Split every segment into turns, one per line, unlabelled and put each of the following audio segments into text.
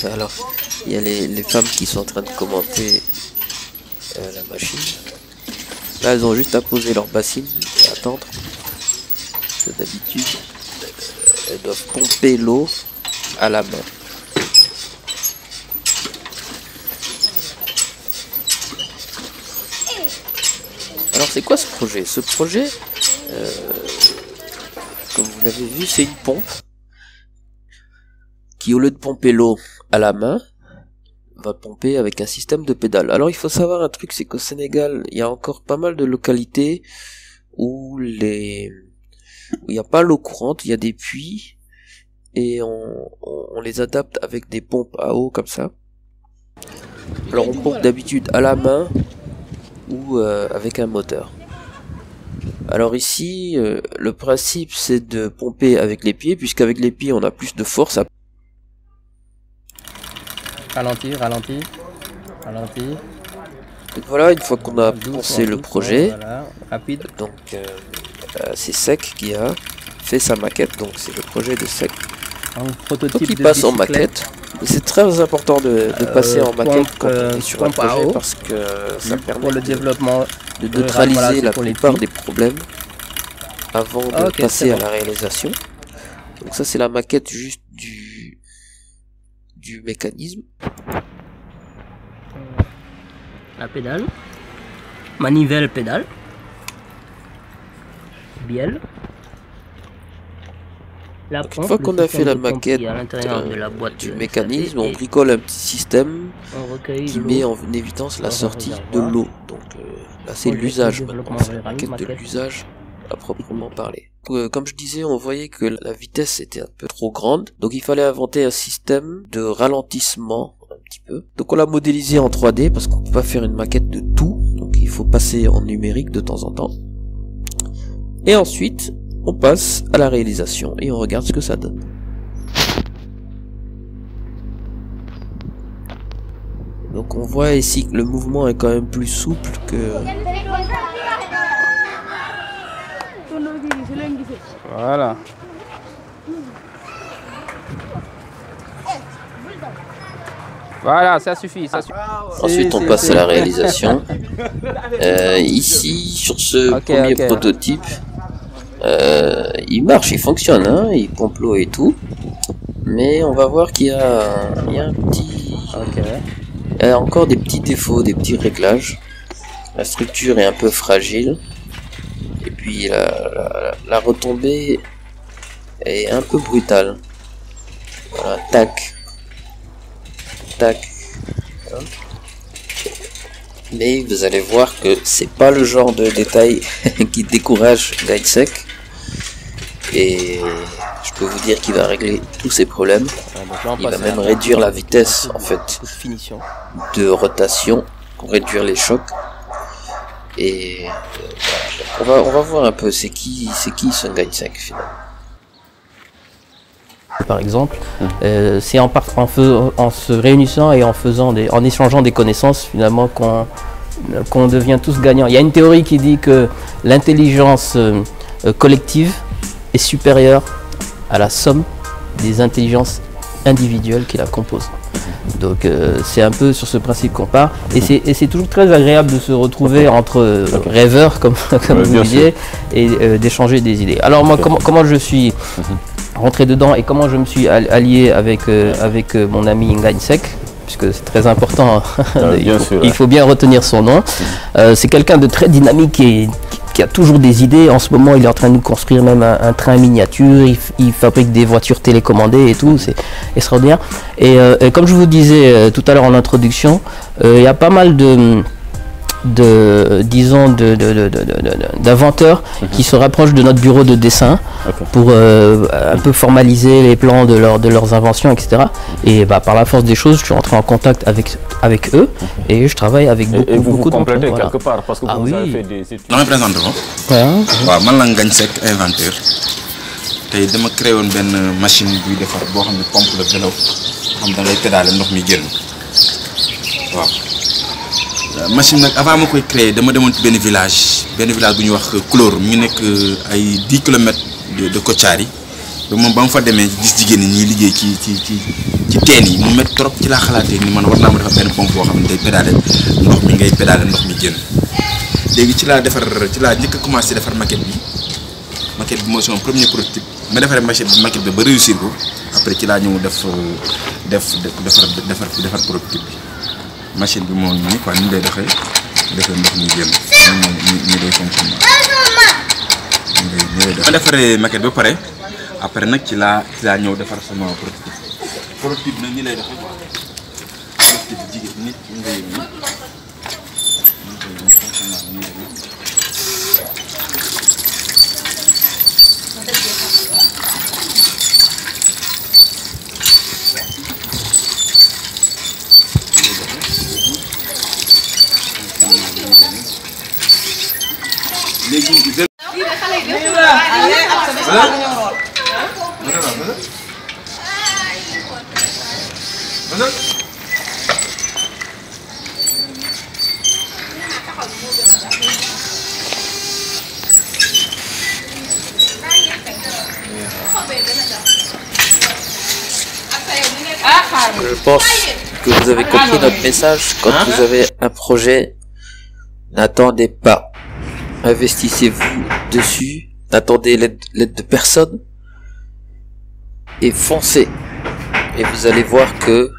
Alors, il y a les femmes qui sont en train de commenter la machine. Là, elles ont juste à poser leur bassine et attendre. D'habitude, elles doivent pomper l'eau à la main. Alors, c'est quoi ce projet? Ce projet, comme vous l'avez vu, c'est une pompe qui, au lieu de pomper l'eau à la main, va pomper avec un système de pédales. Alors, il faut savoir un truc, c'est qu'au Sénégal, il y a encore pas mal de localités où il n'y a pas l'eau courante, il y a des puits, et on les adapte avec des pompes à eau comme ça. Alors, on pompe d'habitude à la main ou avec un moteur. Alors ici, le principe c'est de pomper avec les pieds, puisqu'avec les pieds on a plus de force.
Ralenti.
Donc voilà, une fois qu'on a pensé le projet,
voilà, rapide.
Donc c'est Sec qui a fait sa maquette, donc c'est le projet de Sec. Donc il passe en maquette. Et c'est très important de passer en maquette quand on est sur un projet, parce que ça permet
pour le développement
de neutraliser la plupart des problèmes avant de passer à la réalisation. Donc ça c'est la maquette juste du mécanisme.
La pédale, manivelle pédale, bielle.
Donc, une fois qu'on a fait la maquette du mécanisme, on bricole un petit système qui met en évidence la sortie de l'eau. Donc là c'est l'usage maintenant, c'est la maquette de l'usage à proprement parler. Comme je disais, on voyait que la vitesse était un peu trop grande, donc il fallait inventer un système de ralentissement un petit peu. Donc on l'a modélisé en 3D parce qu'on peut pas faire une maquette de tout, donc il faut passer en numérique de temps en temps. Et ensuite, on passe à la réalisation et on regarde ce que ça donne. Donc on voit ici que le mouvement est quand même plus souple que...
Voilà. Voilà, ça suffit.
Ensuite, on passe à la réalisation. Ici, sur ce premier prototype, il marche, il fonctionne, hein, il pompe l'eau et tout. Mais on va voir qu'il y a un petit... Il y a encore des petits défauts, des petits réglages. La structure est un peu fragile. Et puis la retombée est un peu brutale. Voilà, tac. Mais vous allez voir que c'est pas le genre de détail qui décourage GuideSec. Et je peux vous dire qu'il va régler tous ces problèmes. Il va même réduire la vitesse en fait de rotation pour réduire les chocs. Et on va voir un peu c'est qui ce GuideSec finalement.
Par exemple, c'est en se réunissant et en échangeant des connaissances finalement qu'on devient tous gagnants. Il y a une théorie qui dit que l'intelligence collective est supérieure à la somme des intelligences individuelles qui la composent. Donc c'est un peu sur ce principe qu'on part, et c'est toujours très agréable de se retrouver entre rêveurs comme vous disiez, et d'échanger des idées. Alors moi comment je suis rentré dedans et comment je me suis allié avec mon ami GuideSec, puisque c'est très important, il faut bien retenir son nom. C'est quelqu'un de très dynamique et qui a toujours des idées. En ce moment, il est en train de nous construire même un train miniature, il fabrique des voitures télécommandées et tout, c'est extraordinaire. Et comme je vous disais tout à l'heure en introduction, il y a pas mal d'inventeurs qui se rapprochent de notre bureau de dessin pour un peu formaliser les plans de leurs inventions, etc. Et par la force des choses, je suis rentré en contact avec eux et je travaille avec beaucoup de
complétez quelque part parce que vous avez fait des études.
Je me présente. Waaw man la GuideSec inventeur. Tey dama créé woon benn machine buy defar boo xam ne pompe le vélo xam da ngay pédale ndox mi génn. Waaw. machine nag avant ma koy créer dama demoon ci benn village bu ñuy wax Clore mu ngi nekk ay 10 kilomètres de Kotiari donc moom ba ma fa demee gis jigéen ñi ñuy liggéey ci teen yi mu métti trop ci laa xalaatee ni man war naa ma defar benn pompe boo xam ne day pédale ndox mi ngay pédale ndox mi génn léegi ci laa njëkk a commencé defar maquette bi mooy sama premier prototype ma defaree maquette bi ba réussir ko après ci laa ñëw defar prototype bi machine bi moo nii quoi ni lay defee ndox mi génn ni lay fonctionner ma defaree maquette ba pare après nag ci laa ñëw defar sama prototype nag ni lay defee quoi prototype jigéen nit ñi ngay yëg
Je pense que vous avez compris notre message. Quand vous avez un projet, n'attendez pas. Investissez-vous dessus. N'attendez l'aide de personne. Et foncez. Et vous allez voir que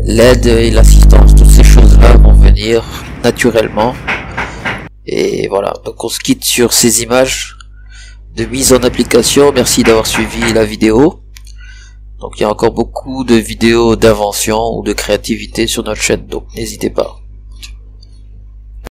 l'aide et l'assistance, toutes ces choses-là vont venir naturellement. Et voilà. Donc on se quitte sur ces images de mise en application. Merci d'avoir suivi la vidéo. Donc il y a encore beaucoup de vidéos d'invention ou de créativité sur notre chaîne, donc n'hésitez pas.